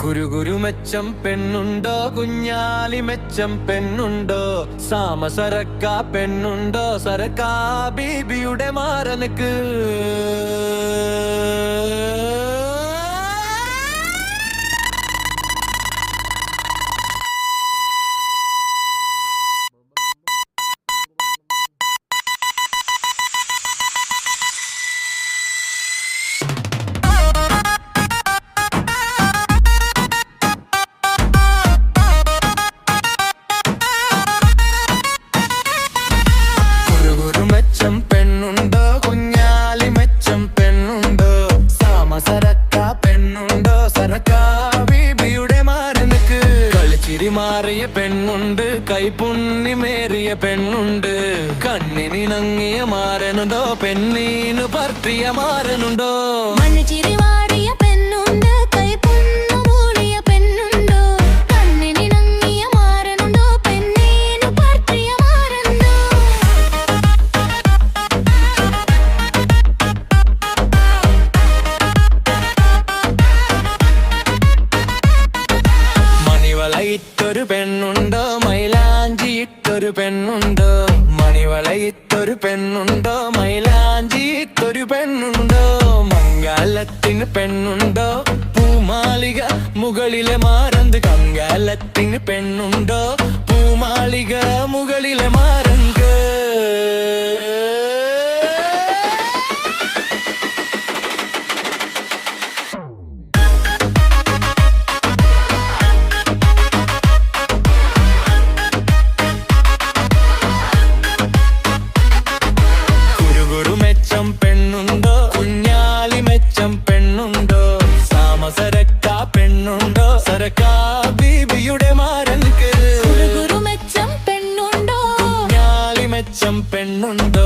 കുരുകുരുമെച്ചം പെണ്ണുണ്ടോ, കുഞ്ഞാലി മെച്ചം പെണ്ണുണ്ടോ, സാമസരക്ക പെണ്ണുണ്ടോ, സരക്കാ ബീബിയുടെ മാരനക്ക്. പെണ്ണുണ്ടോ, കുഞ്ഞാലി മെച്ചം പെണ്ണുണ്ടോ, സാമസരക്ക പെണ്ണുണ്ടോ, സരക്കാ ബീബിയുടെ മാരനക്ക്. കളിച്ചിരി മാറിയ പെണ്ണുണ്ട്, കൈപുണ്യമേറിയ പെണ്ണുണ്ട്, കണ്ണിനിണങ്ങിയ മാരനുണ്ടോ, പെണ്ണീനു പറ്റിയ മാരനുണ്ടോ. മഞ്ഞച്ചിരി മാറിയ പെണ്ണുണ്ട്, കൈപുണ്യമൂളിയ പെണ്ണുണ്ടോ, കണ്ണിനിണങ്ങിയ മാരനുണ്ടോ, പെണ്ണീനു പറ്റിയ മാരനുണ്ടോ. മണിവളയിട്ടൊരു പെണ്ണുണ്ടോ, മൈലാഞ്ചിയിട്ടൊരു പെണ്ണുണ്ടോ, മണിവളയിട്ടൊരു പെണ്ണുണ്ടോ, മൈലാഞ്ചിയിട്ടൊരു പെണ്ണുണ്ടോ, മംഗലത്തിന് പെണ്ണുണ്ടോ, പൂമാളിക മുകളിലെ മാരന്ത്. കങ്കാലത്തിന് പെണ്ണുണ്ടോ, പൂമാളിക മുകളിലെ മാരന്ത്. മെച്ചം പെണ്ണുണ്ടോ, കുഞ്ഞാലി മെച്ചം പെണ്ണുണ്ടോ, സാമസരക്ക പെണ്ണുണ്ടോ, സരക്കാ ബീബിയുടെ മാരനക്ക്. മെച്ചം പെണ്ണുണ്ടോ, കുഞ്ഞാലി മെച്ചം പെണ്ണുണ്ടോ,